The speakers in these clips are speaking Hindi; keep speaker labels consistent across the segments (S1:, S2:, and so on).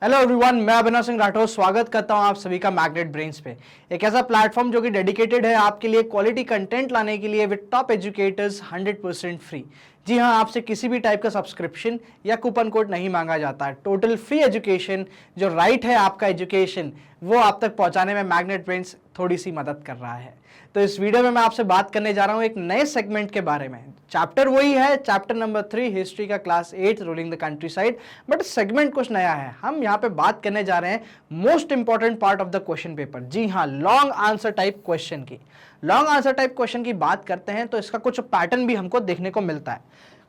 S1: हेलो एवरीवन, मैं अभिनव सिंह राठौर स्वागत करता हूं आप सभी का मैग्नेट ब्रेन्स पे। एक ऐसा प्लेटफॉर्म जो कि डेडिकेटेड है आपके लिए क्वालिटी कंटेंट लाने के लिए विद टॉप एजुकेटर्स 100% फ्री। जी हां, आपसे किसी भी टाइप का सब्सक्रिप्शन या कूपन कोड नहीं मांगा जाता है। टोटल फ्री एजुकेशन, जो राइट है आपका एजुकेशन, वो आप तक पहुंचाने में मैग्नेट ब्रेन्स थोड़ी सी मदद कर रहा है। तो इस वीडियो में मैं आपसे बात करने जा रहा हूं एक नए सेगमेंट के बारे में। चैप्टर वही है, चैप्टर नंबर 3 हिस्ट्री का class 8 ruling the country side, but segment कुछ नया है। हम यहाँ पे बात करने जा रहे हैं most important part of the question paper. जी हाँ, लॉन्ग आंसर टाइप क्वेश्चन की। लॉन्ग आंसर टाइप क्वेश्चन की बात करते हैं तो इसका कुछ पैटर्न भी हमको देखने को मिलता है।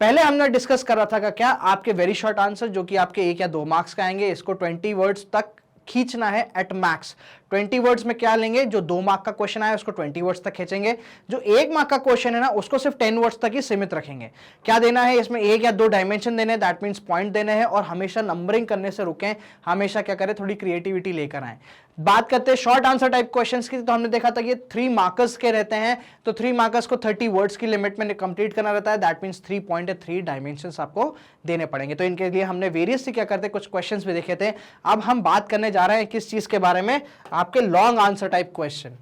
S1: पहले हमने डिस्कस कर रहा था कि क्या आपके वेरी शॉर्ट आंसर जो कि आपके 1 या 2 मार्क्स का आएंगे, इसको 20 वर्ड्स तक खींचना है एट मैक्स। 20 वर्ड्स में क्या लेंगे, जो 2 मार्क का क्वेश्चन आया उसको 20 वर्ड्स तक खींचेंगे, जो 1 मार्क का क्वेश्चन है ना उसको सिर्फ 10 वर्ड्स तक ही सीमित रखेंगे। क्या देना है इसमें, 1 या 2 डायमेंशन देने, दैट मींस पॉइंट देने हैं, और हमेशा नंबरिंग करने से रुकें, हमेशा क्या करें, थोड़ी क्रिएटिविटी लेकर आए। बात करते हैं शॉर्ट आंसर टाइप क्वेश्चंस की, तो हमने देखा था ये 3 मार्कर्स के रहते हैं, तो 3 मार्कर्स को 30 वर्ड्स की लिमिट में कंप्लीट करना रहता है। दैट मींस 3 पॉइंट या 3 डायमेंशंस आपको देने पड़ेंगे। तो इनके लिए हमने वेरियस से क्या करते हैं, कुछ क्वेश्चंस भी देखे थे। अब हम बात करने जा रहे हैं किस चीज के बारे में, आपके लॉन्ग आंसर टाइप क्वेश्चन।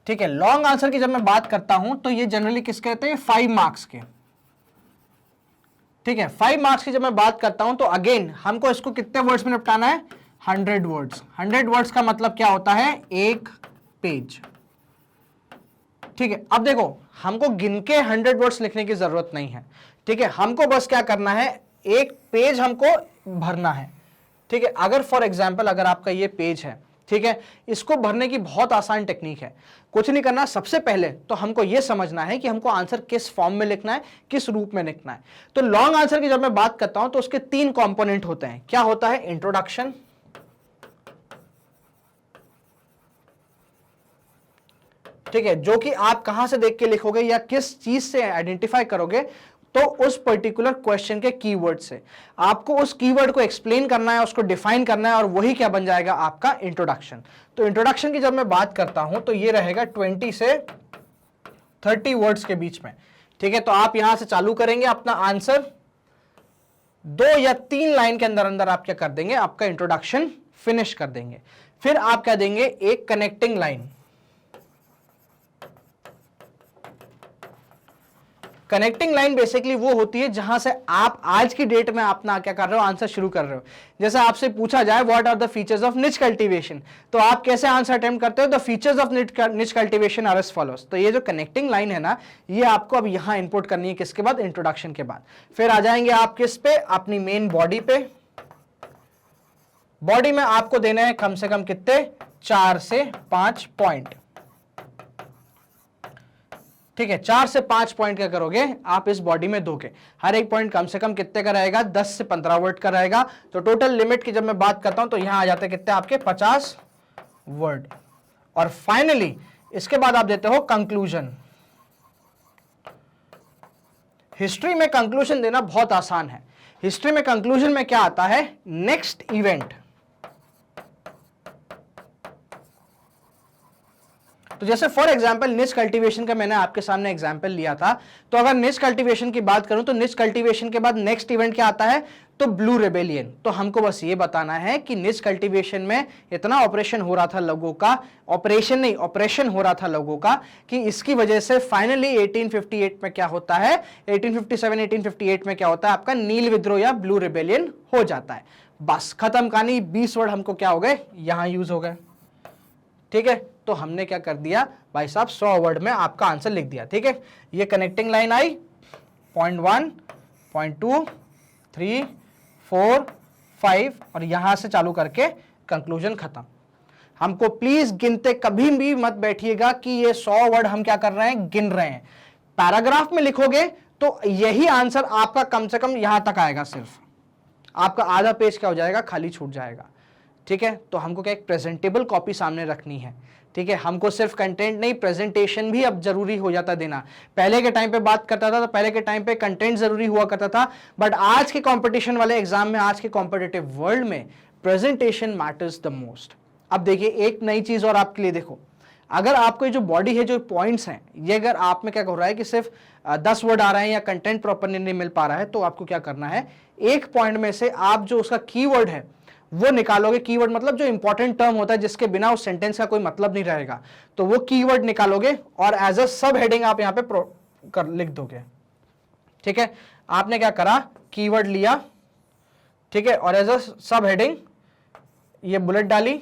S1: ठीक है, लॉन्ग आंसर की जब मैं बात करता हूं तो ये जनरली किसके रहते हैं, 5 मार्क्स के। ठीक है, 5 मार्क्स की जब मैं बात करता हूं तो अगेन हमको इसको कितने वर्ड्स में निपटाना है, 100 वर्ड्स। 100 वर्ड्स का मतलब क्या होता है, 1 पेज। ठीक है, अब देखो हमको गिन के 100 वर्ड्स लिखने की जरूरत नहीं है। ठीक है, हमको बस क्या करना है, 1 पेज हमको भरना है। ठीक है, अगर फॉर एग्जाम्पल अगर आपका ये पेज है, ठीक है, इसको भरने की बहुत आसान टेक्निक है। कुछ नहीं करना, सबसे पहले तो हमको यह समझना है कि हमको आंसर किस फॉर्म में लिखना है, किस रूप में लिखना है। तो लॉन्ग आंसर की जब मैं बात करता हूं तो उसके 3 कंपोनेंट होते हैं। क्या होता है, इंट्रोडक्शन, ठीक है, जो कि आप कहां से देख के लिखोगे या किस चीज से आइडेंटिफाई करोगे, तो उस पर्टिकुलर क्वेश्चन के कीवर्ड से आपको उस कीवर्ड को एक्सप्लेन करना है, उसको डिफाइन करना है, और वही क्या बन जाएगा, आपका इंट्रोडक्शन। तो इंट्रोडक्शन की जब मैं बात करता हूं तो ये रहेगा 20 से 30 वर्ड्स के बीच में। ठीक है, तो आप यहां से चालू करेंगे अपना आंसर, 2 या 3 लाइन के अंदर अंदर आप क्या कर देंगे, आपका इंट्रोडक्शन फिनिश कर देंगे। फिर आप क्या देंगे, एक connecting line. Connecting line basically वो होती है जहां से आप आज की डेट में अपना क्या कर रहे हो, आंसर शुरू कर रहे हो। जैसे आपसे पूछा जाए what are the features of niche cultivation, तो आप कैसे आंसर अटेम्प्ट करते हो, the features of niche cultivation are as follows. तो ये जो कनेक्टिंग लाइन है ना, ये आपको अब यहां इनपुट करनी है, किसके बाद, इंट्रोडक्शन के बाद। फिर आ जाएंगे आप किस पे, अपनी मेन बॉडी पे। बॉडी में आपको देने हैं कम से कम कितने, 4 से 5 पॉइंट। ठीक है, 4 से 5 पॉइंट क्या करोगे आप इस बॉडी में दोगे। हर एक पॉइंट कम से कम कितने का रहेगा, 10 से 15 वर्ड का रहेगा। तो टोटल लिमिट की जब मैं बात करता हूं तो यहां आ जाते हैं कितने, आपके 50 वर्ड। और फाइनली इसके बाद आप देते हो कंक्लूजन। हिस्ट्री में कंक्लूजन देना बहुत आसान है। हिस्ट्री में कंक्लूजन में क्या आता है, नेक्स्ट इवेंट। तो जैसे फॉर एग्जांपल निच कल्टीवेशन का मैंने आपके सामने एग्जांपल लिया था, तो अगर निच कल्टीवेशन की बात करूं तो निच कल्टीवेशन के बाद नेक्स्ट इवेंट क्या आता है, तो ब्लू रेबेलियन। तो हमको बस ये बताना है कि निच कल्टीवेशन में इतना ऑपरेशन हो रहा था लोगों का, ऑपरेशन नहीं ऑपरेशन हो रहा था लोगों का, कि इसकी वजह से फाइनली 1858 में क्या होता है, 1857 1858 में क्या होता है, आपका नील विद्रोह या ब्लू रेबेलियन हो जाता है। बस खत्म कहानी। 20 वर्ड हमको क्या हो गए, यहां यूज हो गए। ठीक है, तो हमने क्या कर दिया भाई साहब, 100 वर्ड में आपका आंसर लिख दिया। ठीक है, ये कनेक्टिंग लाइन आई, पॉइंट 1, पॉइंट 2, 3, 4, 5, और यहां से चालू करके कंक्लूजन खत्म। हमको प्लीज गिनते कभी भी मत बैठिएगा कि ये 100 वर्ड हम क्या कर रहे हैं, गिन रहे हैं। पैराग्राफ में लिखोगे तो यही आंसर आपका कम से कम यहां तक आएगा, सिर्फ आपका आधा पेज क्या हो जाएगा, खाली छूट जाएगा। ठीक है, तो हमको क्या एक प्रेजेंटेबल कॉपी सामने रखनी है। ठीक है, हमको सिर्फ कंटेंट नहीं, प्रेजेंटेशन भी अब जरूरी हो जाता देना। पहले के टाइम पे बात करता था तो पहले के टाइम पे कंटेंट जरूरी हुआ करता था, बट आज के कंपटीशन वाले एग्जाम में, आज के कॉम्पिटिटिव वर्ल्ड में प्रेजेंटेशन मैटर्स द मोस्ट। अब देखिए एक नई चीज और आपके लिए, देखो अगर आपको जो बॉडी है, जो पॉइंट्स हैं, ये अगर आप में क्या हो रहा है कि सिर्फ 10 वर्ड आ रहे हैं या कंटेंट प्रॉपरली नहीं मिल पा रहा है, तो आपको क्या करना है, एक पॉइंट में से आप जो उसका कीवर्ड है वो निकालोगे। कीवर्ड मतलब जो इंपॉर्टेंट टर्म होता है जिसके बिना उस सेंटेंस का कोई मतलब नहीं रहेगा, तो वो कीवर्ड निकालोगे और एज अ सब हेडिंग आप यहां पे लिख दोगे। ठीक है, आपने क्या करा, कीवर्ड लिया, ठीक है, और एज अ सब हेडिंग ये बुलेट डाली,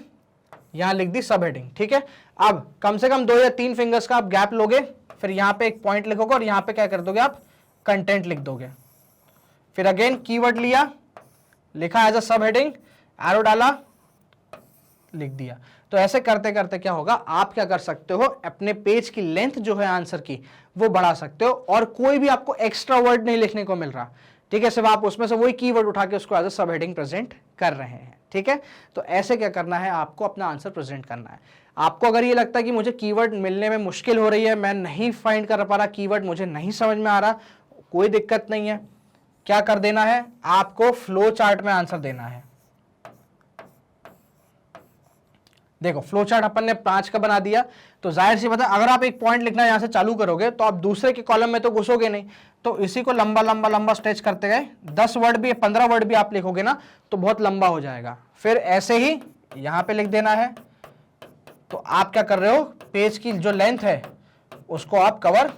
S1: यहां लिख दी सब हेडिंग। ठीक है, अब कम से कम 2 या 3 फिंगर्स का आप गैप लोगे, फिर यहां पे एक पॉइंट लिखोगे और यहां पे क्या कर दोगे, आप कंटेंट लिख दोगे। फिर अगेन कीवर्ड लिया, लिखा एज अ सब हेडिंग, एरो डाला, लिख दिया। तो ऐसे करते करते क्या होगा, आप क्या कर सकते हो, अपने पेज की लेंथ जो है आंसर की वो बढ़ा सकते हो, और कोई भी आपको एक्स्ट्रा वर्ड नहीं लिखने को मिल रहा। ठीक है, सिर्फ आप उसमें से वही कीवर्ड उठा के उसको एज अ सब हेडिंग प्रेजेंट कर रहे हैं। ठीक है, तो ऐसे क्या करना है, आपको अपना आंसर प्रेजेंट करना है। आपको अगर ये लगता है कि मुझे कीवर्ड मिलने में मुश्किल हो रही है, मैं नहीं फाइंड कर पा रहा कीवर्ड, मुझे नहीं समझ में आ रहा, कोई दिक्कत नहीं है। क्या कर देना है, आपको फ्लो चार्ट में आंसर देना है। देखो फ्लो चार्ट अपन ने 5 का बना दिया, तो जाहिर सी बात है अगर आप एक पॉइंट लिखना यहां से चालू करोगे तो आप दूसरे के कॉलम में तो घुसोगे नहीं, तो इसी को लंबा लंबा लंबा स्ट्रेच करते गए, 10 वर्ड भी 15 वर्ड भी आप लिखोगे ना तो बहुत लंबा हो जाएगा। फिर ऐसे ही यहां पे लिख देना है। तो आप क्या कर रहे हो, पेज की जो लेंथ है उसको आप कवर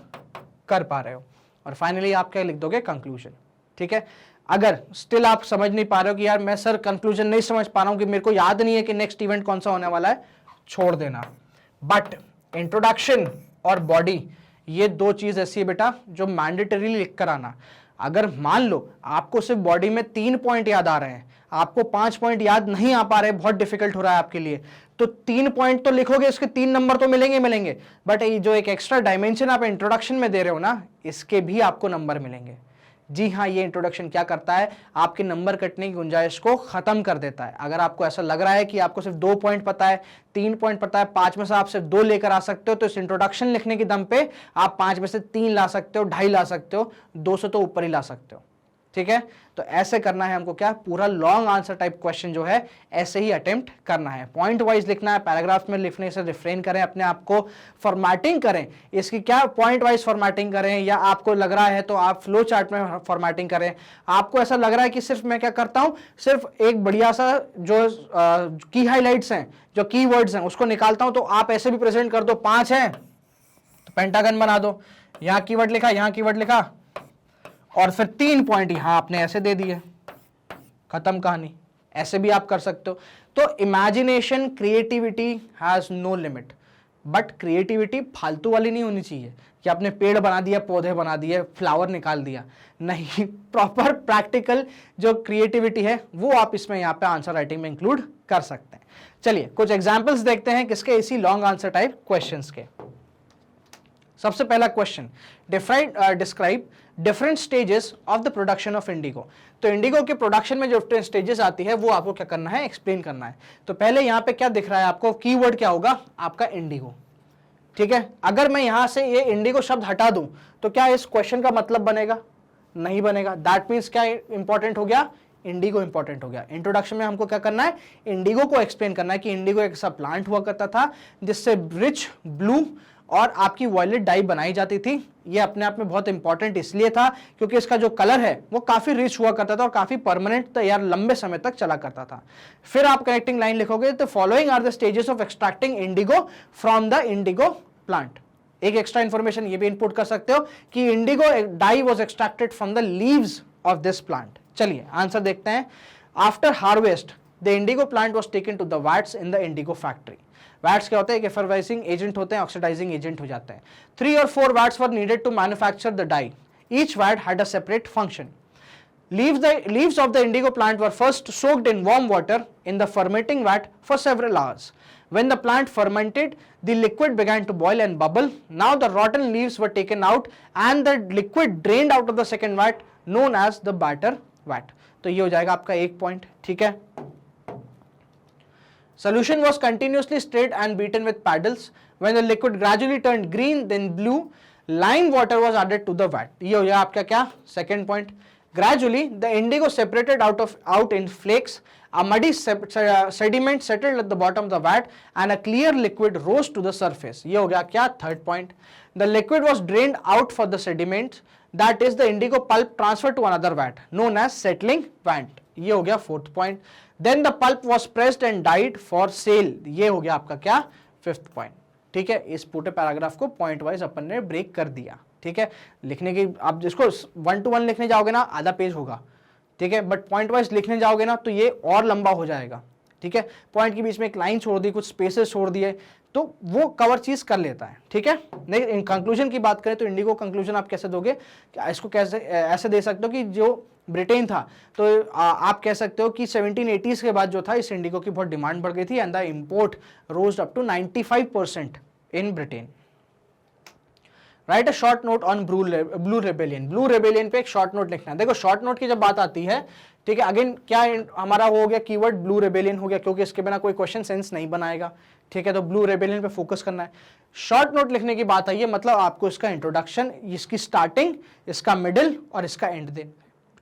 S1: कर पा रहे हो, और फाइनली आप क्या लिख दोगे, कंक्लूजन। ठीक है, अगर स्टिल आप समझ नहीं पा रहे हो कि यार मैं सर कंक्लूजन नहीं समझ पा रहा हूं कि मेरे को याद नहीं है कि नेक्स्ट इवेंट कौन सा होने वाला है, छोड़ देना। बट इंट्रोडक्शन और बॉडी ये 2 चीज ऐसी है बेटा जो मैंडेटरीली लिख कर आना। अगर मान लो आपको सिर्फ बॉडी में 3 पॉइंट याद आ रहे हैं, आपको 5 पॉइंट याद नहीं आ पा रहे, बहुत डिफिकल्ट हो रहा है आपके लिए, तो 3 पॉइंट तो लिखोगे, इसके 3 नंबर तो मिलेंगे, बट ये जो एक एक्स्ट्रा डायमेंशन आप इंट्रोडक्शन में दे रहे हो ना, इसके भी आपको नंबर मिलेंगे। जी हाँ, ये इंट्रोडक्शन क्या करता है, आपके नंबर कटने की गुंजाइश को खत्म कर देता है। अगर आपको ऐसा लग रहा है कि आपको सिर्फ 2 पॉइंट पता है, 3 पॉइंट पता है, 5 में से आप सिर्फ 2 लेकर आ सकते हो, तो इस इंट्रोडक्शन लिखने के दम पे आप 5 में से 3 ला सकते हो, 2.5 ला सकते हो, 200 तो ऊपर ही ला सकते हो। ठीक है, तो ऐसे करना है हमको, क्या पूरा लॉन्ग आंसर टाइप क्वेश्चन जो है ऐसे ही अटेम्प्ट करना है, पॉइंट वाइज लिखना है, पैराग्राफ में लिखने से रिफ्रेन करें, अपने आप को फॉर्मेटिंग करें, इसकी क्या पॉइंट वाइज फॉर्मेटिंग करें, या आपको लग रहा है तो आप फ्लो चार्ट में फॉर्मेटिंग करें। आपको ऐसा लग रहा है कि सिर्फ मैं क्या करता हूं, सिर्फ एक बढ़िया सा जो की हाईलाइट्स हैं, जो की वर्ड्स हैं उसको निकालता हूं, तो आप ऐसे भी प्रेजेंट कर दो, 5 है तो पेंटागन बना दो, यहां कीवर्ड लिखा, यहां कीवर्ड लिखा, और फिर 3 पॉइंट यहां आपने ऐसे दे दिए, खत्म कहानी। ऐसे भी आप कर सकते हो। तो imagination, creativity has no limit, but creativity फालतू वाली नहीं होनी चाहिए कि आपने पेड़ बना दिया, पौधे बना दिए, फ्लावर निकाल दिया, नहीं, प्रॉपर प्रैक्टिकल जो क्रिएटिविटी है वो आप इसमें यहाँ पे आंसर राइटिंग में इंक्लूड कर सकते हैं। चलिए कुछ एग्जाम्पल्स देखते हैं किसके, इसी लॉन्ग आंसर टाइप क्वेश्चंस के। सबसे पहला question, describe different stages of the production of Indigo. तो इंडिगो के प्रोडक्शन में जो स्टेजेस आती है वो आपको क्या करना है, एक्सप्लेन करना है। तो पहले यहाँ पे क्या दिख रहा है आपको, कीवर्ड क्या होगा आपका, इंडिगो। ठीक है, अगर मैं यहां से ये इंडिगो शब्द हटा दूं तो क्या इस क्वेश्चन का मतलब बनेगा, नहीं बनेगा। दैट मीन्स क्या इंपॉर्टेंट हो गया, इंडिगो इंपॉर्टेंट हो गया। इंट्रोडक्शन में हमको क्या करना है, इंडिगो को एक्सप्लेन करना है कि इंडिगो एक ऐसा प्लांट हुआ करता था जिससे रिच ब्लू और आपकी वॉयलेट डाई बनाई जाती थी। ये अपने आप में बहुत इंपॉर्टेंट इसलिए था क्योंकि इसका जो कलर है वो काफी रिच हुआ करता था और काफी परमानेंट यार लंबे समय तक चला करता था। फिर आप कनेक्टिंग लाइन लिखोगे, तो following are the stages of extracting indigo from the indigo plant. एक एक्स्ट्रा इंफॉर्मेशन ये भी इनपुट कर सकते हो कि indigo dye was extracted from the leaves of this plant. चलिए आंसर देखते हैं। After harvest the indigo plant was taken to the vats in the indigo factory. Vats क्या होते हैं, एफरवाइजिंग एजेंट होते हैं, ऑक्सीडाइजिंग एजेंट हो जाते हैं। 3 or 4 vats were needed to manufacture the dye. Each vat had a separate function. Leaves of the indigo plant were first soaked in warm water in the fermenting vat for several hours. When the plant fermented, the liquid began to boil and bubble. Now the rotten leaves were taken out and the liquid drained out of the second vat, known as the batter vat. तो ये हो जाएगा आपका 1 पॉइंट। ठीक है। Solution was continuously stirred and beaten with paddles. When the liquid gradually turned green, then blue, lime water was added to the vat. ये हो गया आपका क्या, second point. Gradually, the indigo separated out in flakes A muddy sediment settled at the bottom of the vat and a clear liquid rose to the surface. ये हो गया क्या? Third point. The liquid was drained out for the sediment, that is the indigo pulp transferred to another vat known as settling vat. ये हो गया fourth point. Then the pulp was pressed and dyed for sale. ये हो गया आपका क्या? Fifth point. ठीक है, इस पूरे पैराग्राफ को पॉइंट वाइज अपन ने ब्रेक कर दिया. ठीक है, लिखने की आप जिसको 1 to 1 लिखने जाओगे ना आधा पेज होगा. ठीक है, बट पॉइंट वाइज लिखने जाओगे ना तो ये और लंबा हो जाएगा. ठीक है, पॉइंट के बीच में एक लाइन छोड़ दी, कुछ स्पेसेस छोड़ दिए, तो वो कवर चीज कर लेता है. ठीक है, नहीं कंक्लूजन की बात करें तो इंडिगो कंक्लूजन आप कैसे दोगे? इसको कैसे ऐसे दे सकते हो कि जो ब्रिटेन था तो आप कह सकते हो कि 1780s के बाद जो था इस इंडिगो की बहुत डिमांड बढ़ गई थी and the import rose up to 95% in Britain. Write a short note on blue rebellion. Blue rebellion पे एक शॉर्ट नोट लिखना है. देखो शॉर्ट नोट की जब बात आती है, ठीक है, अगेन क्या हमारा हो गया कीवर्ड ब्लू रेबेलियन हो गया, क्योंकि इसके बिना कोई क्वेश्चन सेंस नहीं बनाएगा. ठीक है, तो ब्लू रेबेलियन पे फोकस करना है. शॉर्ट नोट लिखने की बात आई है, मतलब आपको इसका इंट्रोडक्शन, इसकी स्टार्टिंग, इसका मिडिल और इसका एंड देना.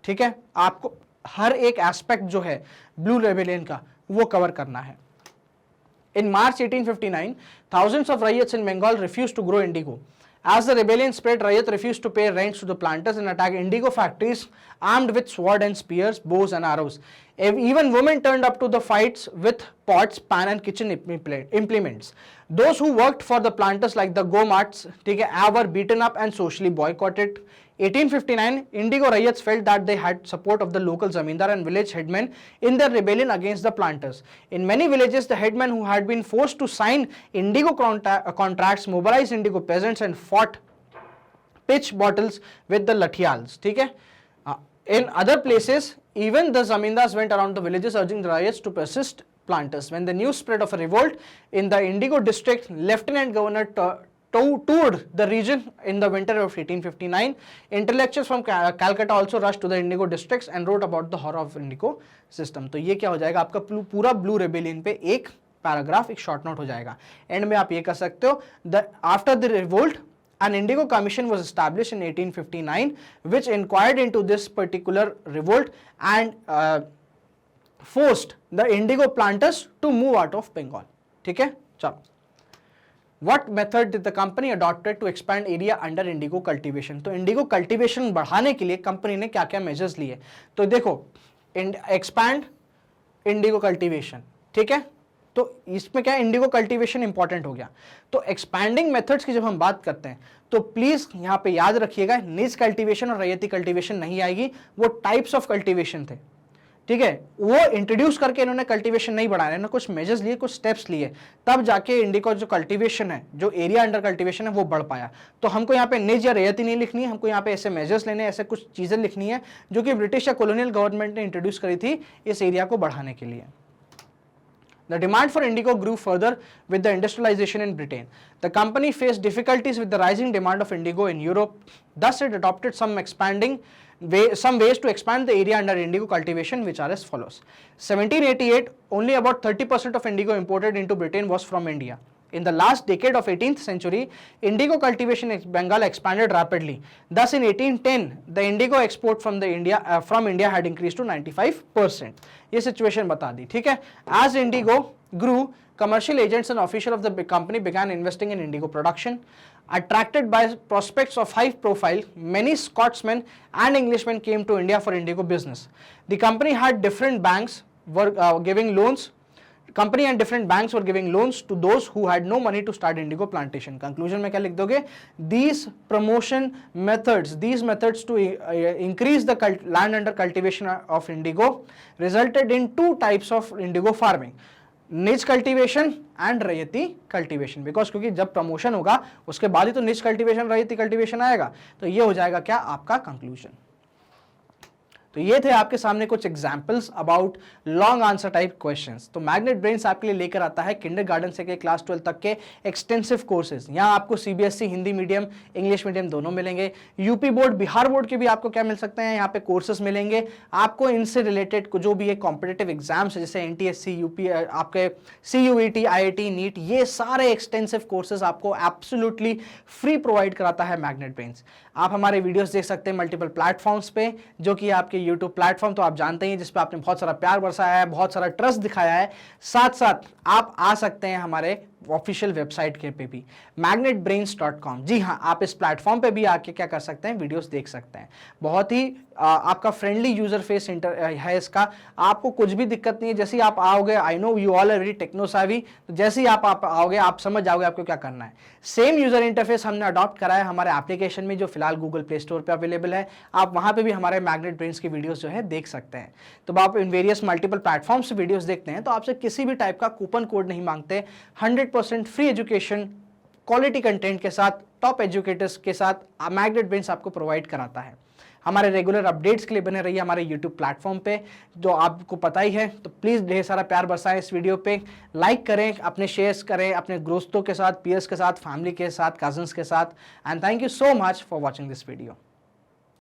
S1: ठीक है, आपको हर एक एस्पेक्ट जो है ब्लू रेबेलियन का वो कवर करना है. In March 1859, thousands of ryots in Bengal refused to grow indigo. As the rebellion spread, ryots refused to pay rents to the planters and attack indigo factories armed with sword and spears, bows and arrows. Even women turned up to the fights with pots, pan and kitchen implements. Those who worked for the planters like the Gomats were beaten up and socially boycotted. 1859, indigo ryots felt that they had support of the local zamindar and village headmen in their rebellion against the planters. In many villages, the headmen who had been forced to sign indigo contracts mobilized indigo peasants and fought pitch battles with the lathials. ठीक है? In other places, even the zamindars went around the villages urging the ryots to persist planters. When the news spread of a revolt in the indigo district, Lieutenant Governor toured the region in the winter of 1859. Intellectuals from Calcutta also rushed to the indigo districts and wrote about the horror of indigo system. तो ये क्या हो जाएगा आपका पूरा ब्लू रेबेलियन पे एक पैराग्राफ, एक शॉर्ट नोट हो जाएगा. एंड में आप ये कर सकते हो, after the revolt an indigo commission was established in 1859 which inquired into this particular revolt and forced the indigo planters to move out of Bengal. ठीक है, चलो. What method did the company adopted to expand area under indigo cultivation? तो indigo cultivation बढ़ाने के लिए कंपनी ने क्या क्या मेजर्स लिए? तो देखो, expand indigo cultivation, ठीक है, तो इसमें क्या इंडिगो कल्टीवेशन इंपॉर्टेंट हो गया. तो एक्सपैंडिंग मेथड्स की जब हम बात करते हैं तो प्लीज यहां पे याद रखिएगा, निज कल्टीवेशन और रैयती कल्टीवेशन नहीं आएगी, वो टाइप्स ऑफ कल्टीवेशन थे. ठीक है, वो इंट्रोड्यूस करके इन्होंने कल्टीवेशन नहीं बढ़ाया, इन्होंने कुछ मेजर्स लिए, कुछ स्टेप्स लिए, तब जाके इंडिगो जो कल्टीवेशन है, जो एरिया अंडर कल्टीवेशन है, वो बढ़ पाया. तो हमको यहाँ पे निज या रैयती नहीं लिखनी है, हमको यहाँ पे ऐसे मेजर्स लेने, ऐसे कुछ चीजें लिखनी है जो कि ब्रिटिश या कॉलोनियल गवर्नमेंट ने इंट्रोड्यूस करी थी इस एरिया को बढ़ाने के लिए. The demand for indigo grew further with the industrialization in Britain. The company faced difficulties with the rising demand of indigo in Europe. Thus, it adopted some ways to expand the area under indigo cultivation, which are as follows. 1788, only about 30% of indigo imported into Britain was from India. In the last decade of 18th century, indigo cultivation in Bengal expanded rapidly. Thus, in 1810, the indigo export from India had increased to 95%. ये situation बता दी, ठीक है. As indigo grew, commercial agents and officials of the company began investing in indigo production. Attracted by prospects of high profile, many Scotsmen and Englishmen came to India for indigo business. The company had different banks were giving loans. Company and different banks were giving loans to those who had no money to start indigo plantation. Conclusion में क्या लिख दोगे? These promotion methods, these methods to increase the land under cultivation of indigo resulted in two types of indigo farming. निज कल्टीवेशन एंड रैयती कल्टीवेशन. बिकॉज क्योंकि जब प्रमोशन होगा उसके बाद ही तो निज कल्टीवेशन रैयती कल्टीवेशन आएगा. तो ये हो जाएगा क्या आपका कंक्लूजन. तो ये थे आपके सामने कुछ examples about long answer type questions. तो मैग्नेट ब्रेन्स आपके लिए लेकर आता है किंडरगार्टन से क्लास 12 तक के एक्सटेंसिव कोर्सेज. यहाँ आपको CBSE Hindi medium, English medium दोनों मिलेंगे. यूपी बोर्ड, बिहार बोर्ड के भी आपको क्या मिल सकते हैं, यहाँ पे कोर्सेज मिलेंगे. आपको इनसे रिलेटेड जो भी है कॉम्पिटेटिव एग्जाम्स है, जैसे एनटीएससी, यूपी, आपके सीयूईटी, आईआईटी, नीट, ये सारे एक्सटेंसिव कोर्सेज आपको एब्सोल्युटली फ्री प्रोवाइड कराता है मैग्नेट ब्रेन्स. आप हमारे वीडियोस देख सकते हैं मल्टीपल प्लेटफॉर्म्स पे, जो कि आपके यूट्यूब प्लेटफॉर्म तो आप जानते ही हैं, जिस पे आपने बहुत सारा प्यार बरसाया है, बहुत सारा ट्रस्ट दिखाया है। साथ साथ आप आ सकते हैं हमारे ऑफिशियल वेबसाइट के पे भी, magnetbrains.com। जी हाँ, आप इस प्लेटफॉर्म पे भी आके क्या कर सकते हैं, वीडियोस देख सकते हैं। बहुत ही आपका फ्रेंडली यूजर फेस है इसका, आपको कुछ भी दिक्कत नहीं है। जैसे ही आप आओगे, I know you all are very techno savvy, तो जैसे ही आप आओगे आप समझ जाओगे आपको क्या करना है। सेम यूजर इंटरफेस हमने अडॉप्ट करा है हमारे एप्लीकेशन में, जो फिलहाल गूगल प्ले स्टोर पे अवेलेबल है। आप वहां पे भी हमारे मैग्नेट ब्रेन्स की वीडियोस जो है देख सकते हैं। तो आप इन वेरियस मल्टीपल प्लेटफॉर्म्स से वीडियोस देखते हैं तो आपसे किसी भी टाइप का कूपन कोड नहीं मांगते। 100% फ्री एजुकेशन, क्वालिटी कंटेंट के साथ, टॉप एजुकेटर्स के साथ मैग्नेट ब्रेन्स आपको प्रोवाइड कराता है। हमारे रेगुलर अपडेट्स के लिए बने रहिए हमारे यूट्यूब प्लेटफॉर्म पे, जो आपको पता ही है। तो प्लीज़ ढेर सारा प्यार बरसाएं इस वीडियो पे, लाइक करें, अपने शेयर्स करें अपने दोस्तों के साथ, पीयर्स के साथ, फैमिली के साथ, कजन्स के साथ। And thank you so much for watching this video.